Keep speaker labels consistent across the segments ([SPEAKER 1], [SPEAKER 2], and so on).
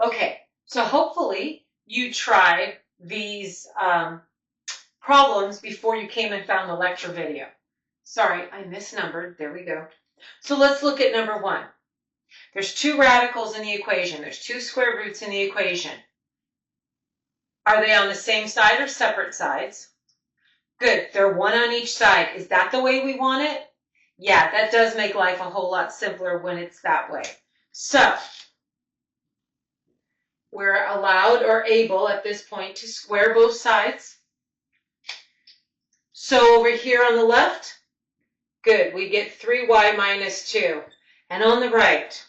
[SPEAKER 1] Okay, so hopefully you tried these problems before you came and found the lecture video. Sorry, I misnumbered. There we go. So let's look at number 1. There's 2 radicals in the equation. There's 2 square roots in the equation. Are they on the same side or separate sides? Good. They're 1 on each side. Is that the way we want it? Yeah, that does make life a whole lot simpler when it's that way. So we're allowed or able at this point to square both sides. So over here on the left, good, we get 3y minus 2. And on the right,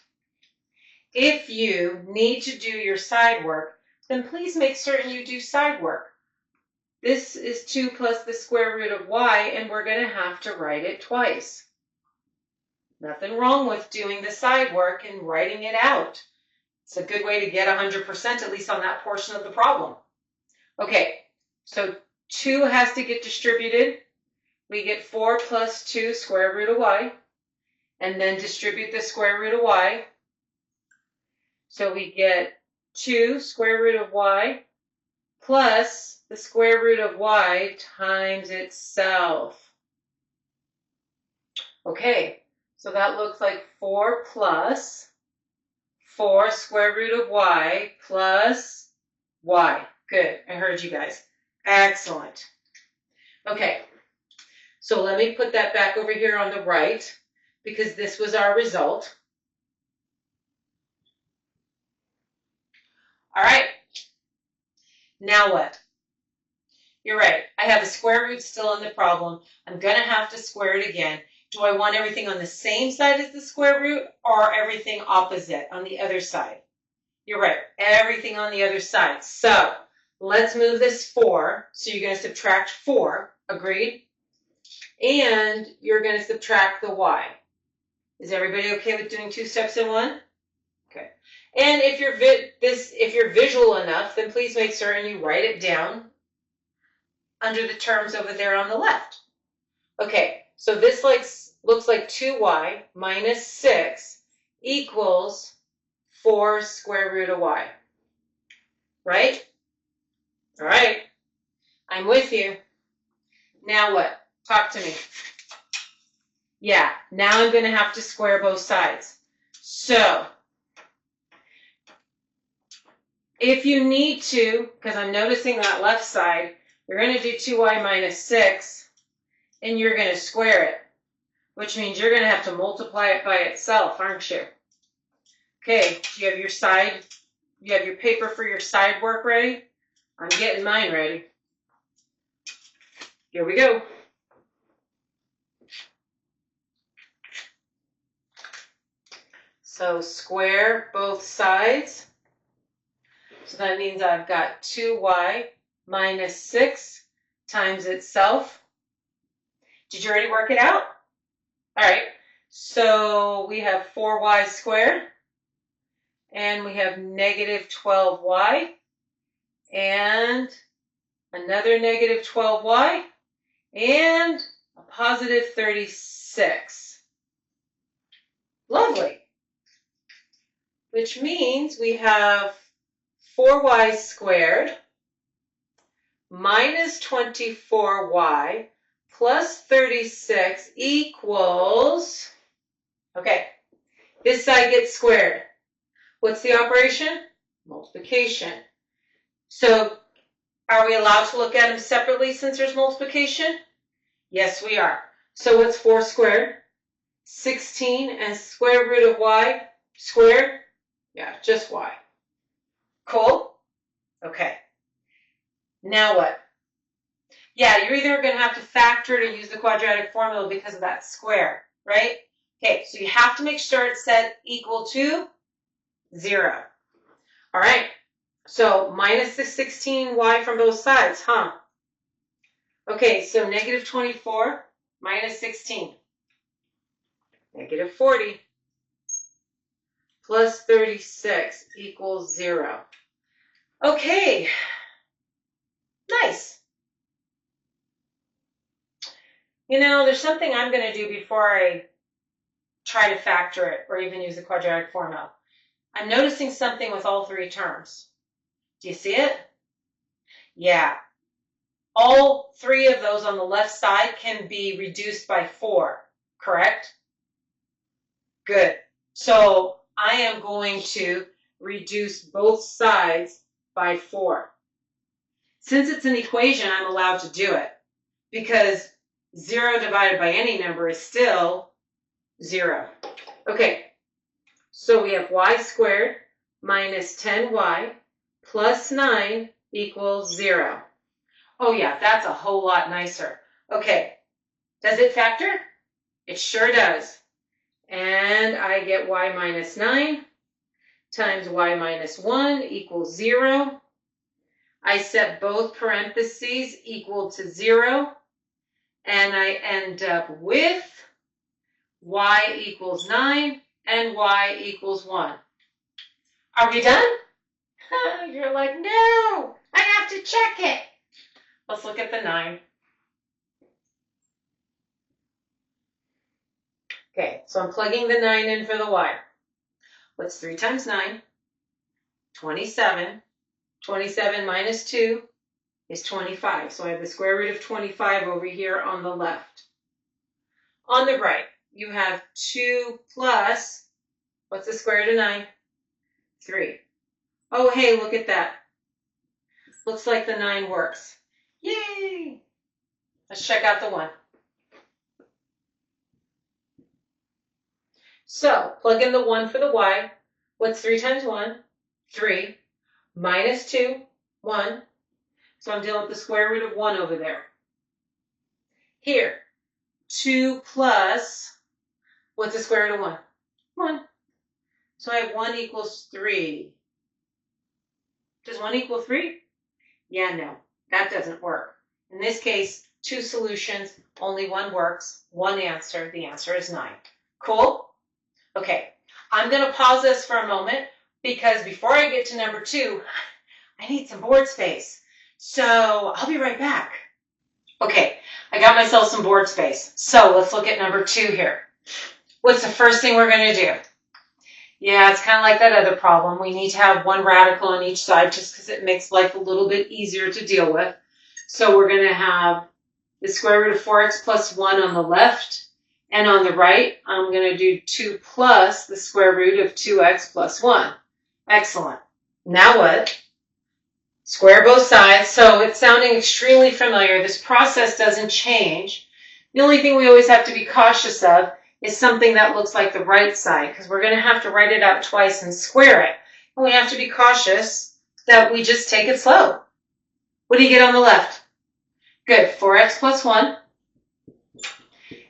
[SPEAKER 1] if you need to do your side work, then please make certain you do side work. This is 2 plus the square root of y, and we're going to have to write it twice. Nothing wrong with doing the side work and writing it out. It's a good way to get 100%, at least on that portion of the problem. Okay, so 2 has to get distributed. We get 4 plus 2 square root of y, and then distribute the square root of y. So we get 2 square root of y plus the square root of y times itself. Okay, so that looks like 4 plus 4 square root of y plus y. Good, I heard you guys. Excellent. Okay, so let me put that back over here on the right because this was our result. All right, now what? You're right, I have a square root still in the problem. I'm going to have to square it again. Do I want everything on the same side as the square root or everything opposite on the other side? You're right, everything on the other side. So let's move this 4. So you're going to subtract 4, agreed? And you're going to subtract the y. Is everybody okay with doing 2 steps in one? Okay. And if you're visual enough, then please make certain you write it down under the terms over there on the left. Okay, so this looks like 2y minus 6 equals 4 square root of y. Right? All right. I'm with you. Now what? Talk to me. Yeah, now I'm going to have to square both sides. So if you need to, because I'm noticing that left side, you're going to do 2y minus 6, and you're going to square it, which means you're going to have to multiply it by itself, aren't you? Okay, do you have your paper for your side work ready? I'm getting mine ready. Here we go. So square both sides. So that means I've got 2y minus 6 times itself. Did you already work it out? All right. So we have 4y squared. And we have negative 12y. And another negative 12y. And a positive 36. Lovely. Which means we have 4y squared minus 24y plus 36 equals, okay, this side gets squared. What's the operation? Multiplication. So are we allowed to look at them separately since there's multiplication? Yes, we are. So what's 4 squared? 16 and square root of y squared? Yeah, just y. Cool? Okay. Now what? Yeah, you're either going to have to factor it or use the quadratic formula because of that square, right? Okay, so you have to make sure it's set equal to 0. All right, so minus the 16y from both sides, huh? Okay, so negative 24 minus 16. Negative 40 plus 36 equals 0. Okay, nice. You know, there's something I'm going to do before I try to factor it or even use the quadratic formula. I'm noticing something with all three terms. Do you see it? Yeah. All three of those on the left side can be reduced by 4, correct? Good. So I am going to reduce both sides by 4. Since it's an equation, I'm allowed to do it because 0 divided by any number is still 0. Okay, so we have y squared minus 10y plus 9 equals 0. Oh yeah, that's a whole lot nicer. Okay, does it factor? It sure does. And I get y minus 9 times y minus 1 equals 0. I set both parentheses equal to 0. And I end up with y equals 9 and y equals 1. Are we done? You're like, no, I have to check it. Let's look at the 9. Okay, so I'm plugging the 9 in for the y. What's 3 times 9? 27. 27 minus 2 is 25. So I have the square root of 25 over here on the left. On the right, you have 2 plus, what's the square root of 9? 3. Oh, hey, look at that. Looks like the 9 works. Yay! Let's check out the 1. So, plug in the 1 for the y. What's 3 times 1? 3. Minus 2, 1. So I'm dealing with the square root of 1 over there. Here, 2 plus, what's the square root of 1? 1. So I have 1 equals 3. Does 1 equal 3? Yeah, no, that doesn't work. In this case, 2 solutions, only 1 works, 1 answer. The answer is 9. Cool? Okay, I'm going to pause this for a moment because before I get to number 2, I need some board space. So I'll be right back. Okay, I got myself some board space. So let's look at number 2 here. What's the first thing we're going to do? Yeah, it's kind of like that other problem. We need to have 1 radical on each side just because it makes life a little bit easier to deal with. So we're going to have the square root of 4x plus 1 on the left. And on the right, I'm going to do 2 plus the square root of 2x plus 1. Excellent. Now what? Square both sides. So it's sounding extremely familiar. This process doesn't change. The only thing we always have to be cautious of is something that looks like the right side, because we're going to have to write it out twice and square it. And we have to be cautious that we just take it slow. What do you get on the left? Good, 4x plus 1.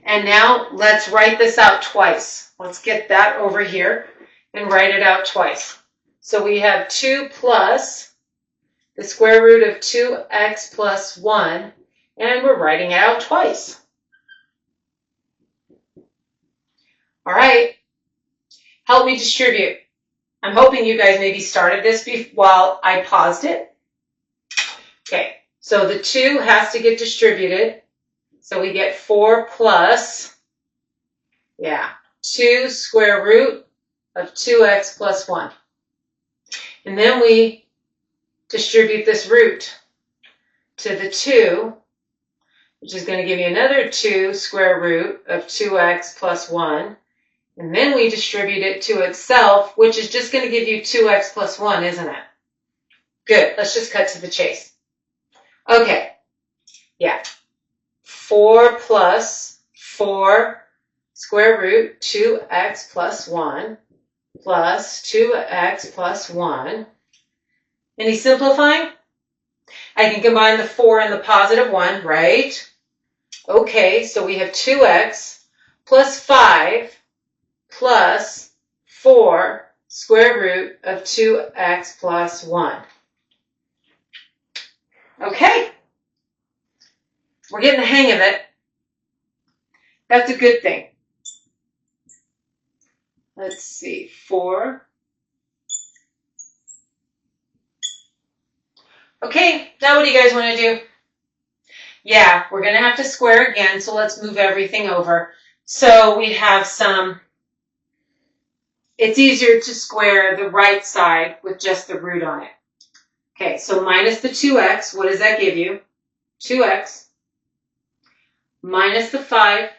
[SPEAKER 1] And now let's write this out twice. Let's get that over here and write it out twice. So we have 2 plus the square root of 2x plus 1, and we're writing it out twice. All right, help me distribute. I'm hoping you guys maybe started this while I paused it. Okay, so the 2 has to get distributed. So we get 4 plus, 2 square root of 2x plus 1. And then we distribute this root to the 2, which is going to give you another 2 square root of 2x plus 1. And then we distribute it to itself, which is just going to give you 2x plus 1, isn't it? Good. Let's just cut to the chase. Okay. Yeah. 4 plus 4 square root 2x plus 1 plus 2x plus 1. Any simplifying? I can combine the 4 and the positive 1, right? Okay, so we have 2x plus 5 plus 4 square root of 2x plus 1. Okay. We're getting the hang of it. That's a good thing. Let's see, 4. Okay, now what do you guys want to do? Yeah, we're going to have to square again, so let's move everything over. So we have some it's easier to square the right side with just the root on it. Okay, so minus the 2x, what does that give you? 2x minus the 5,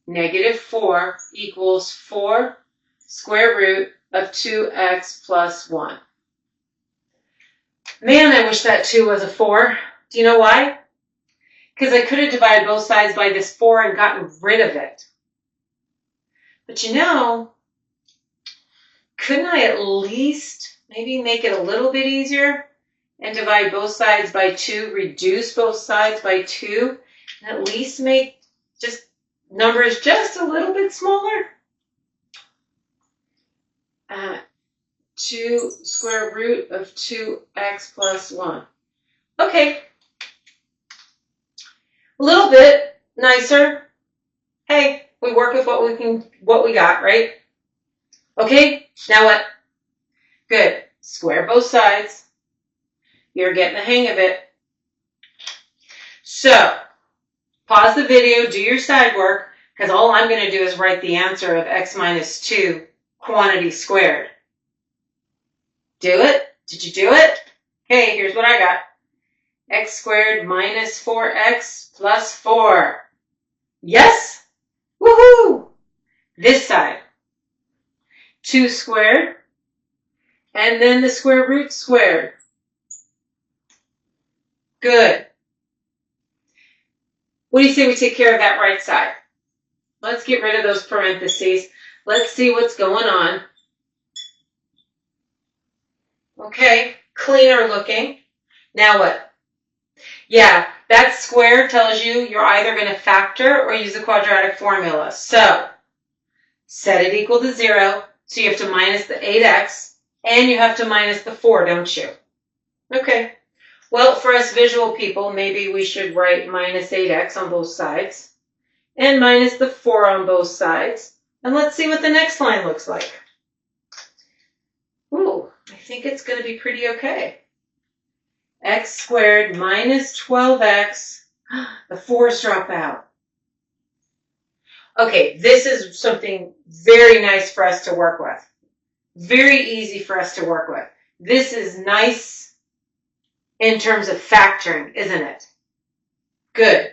[SPEAKER 1] negative 4 equals 4 square root of 2x plus 1. Man, I wish that 2 was a 4. Do you know why? Because I could have divided both sides by this 4 and gotten rid of it. But you know, couldn't I at least maybe make it a little bit easier and divide both sides by 2, reduce both sides by 2, and at least make just numbers just a little bit smaller? 2 square root of 2x plus 1. Okay. A little bit nicer. Hey, we work with what we got, right? Okay, now what? Good. Square both sides. You're getting the hang of it. So, pause the video, do your side work, because all I'm going to do is write the answer of x minus 2 quantity squared. Do it? Did you do it? Okay, here's what I got. X squared minus 4x plus 4. Yes? Woohoo! This side. 2 squared, and then the square root squared. Good. What do you say we take care of that right side? Let's get rid of those parentheses. Let's see what's going on. Okay, cleaner looking. Now what? Yeah, that square tells you you're either going to factor or use the quadratic formula. So, set it equal to 0. So you have to minus the 8x, and you have to minus the 4, don't you? Okay. Well, for us visual people, maybe we should write minus 8x on both sides, and minus the 4 on both sides. And let's see what the next line looks like. Ooh, I think it's going to be pretty okay. X squared minus 12x. The 4's drop out. Okay, this is something very nice for us to work with. Very easy for us to work with. This is nice in terms of factoring, isn't it? Good.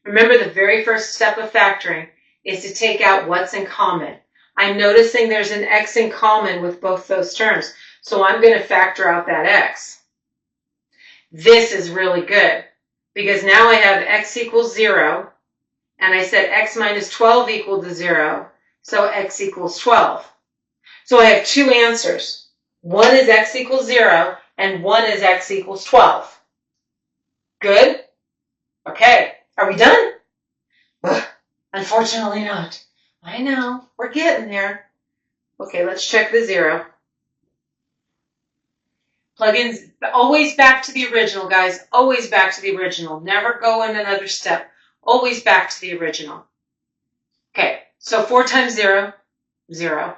[SPEAKER 1] Remember, the very first step of factoring is to take out what's in common. I'm noticing there's an x in common with both those terms, so I'm going to factor out that x. This is really good, because now I have x equals 0, and I said x minus 12 equal to 0, so x equals 12. So I have two answers. One is x equals 0, and one is x equals 12. Good? Okay, are we done? Ugh, unfortunately not. I know, we're getting there. Okay, let's check the 0. Plugins, always back to the original, guys. Always back to the original. Never go in another step. Always back to the original. Okay, so 4 times 0, 0.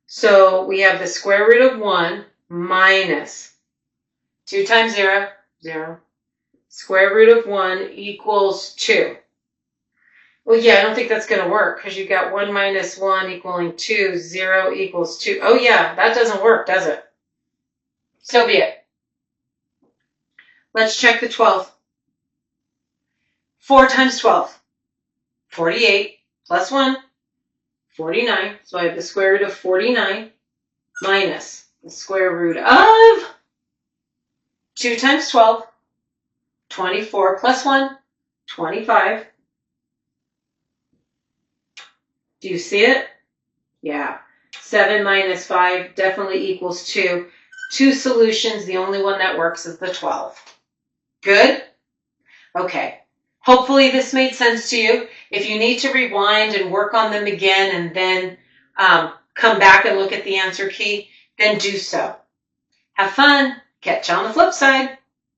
[SPEAKER 1] So we have the square root of 1 minus 2 times 0, 0. Square root of 1 equals 2. Well, yeah, I don't think that's going to work because you've got 1 minus 1 equaling 2, 0 equals 2. Oh, yeah, that doesn't work, does it? So be it. Let's check the 12. 4 times 12, 48, plus 1, 49. So I have the square root of 49 minus the square root of 2 times 12, 24, plus 1, 25. Do you see it? Yeah. 7 minus 5 definitely equals 2. 2 solutions. The only one that works is the 12. Good? Okay. Hopefully this made sense to you. If you need to rewind and work on them again and then come back and look at the answer key, then do so. Have fun. Catch you on the flip side.